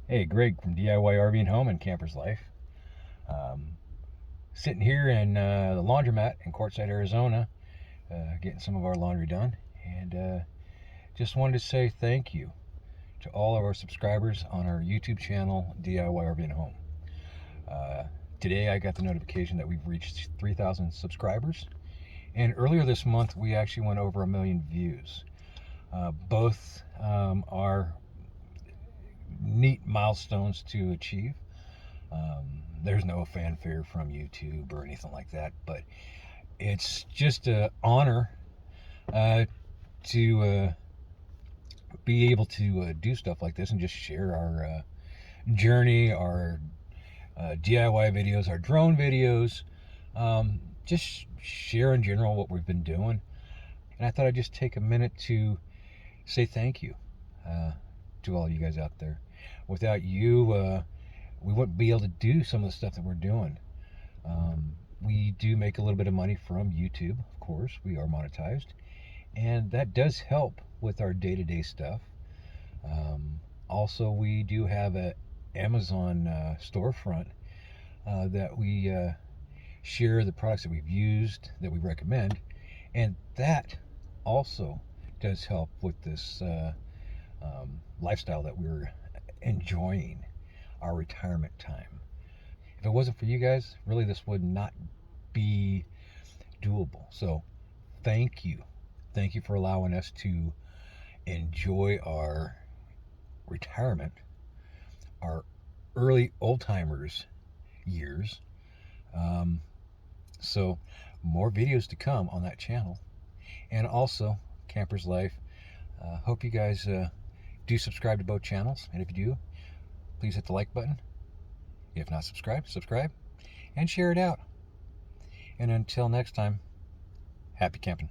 Hey, Greg from DIY RV and Home and Camper's Life. Um, Sitting here in the laundromat in Quartzsite, Arizona, getting some of our laundry done, and just wanted to say thank you to all of our subscribers on our YouTube channel, DIY RV and Home. Uh, Today, I got the notification that we've reached 3,000 subscribers, and earlier this month, we actually went over 1 million views. Both are neat milestones to achieve. There's no fanfare from YouTube or anything like that, but it's just an honor uh, to be able to do stuff like this and just share our journey, our DIY videos, our drone videos, just share in general what we've been doing. And I thought I'd just take a minute to say thank you uh, to all you guys out there. Without you, we wouldn't be able to do some of the stuff that we're doing. We do make a little bit of money from YouTube, of course. We are monetized, and that does help with our day-to-day stuff. Also, we do have a Amazon storefront that we share the products that we've used, that we recommend, and that also does help with this lifestyle that we're enjoying, our retirement time. If it wasn't for you guys, really, this would not be doable. So, thank you. Thank you for allowing us to enjoy our retirement, our early old timers years. Um, so, more videos to come on that channel. And also, Camper's Life. Hope you guys do subscribe to both channels. And if you do, please hit the like button. If not subscribed, subscribe and share it out. And until next time, happy camping.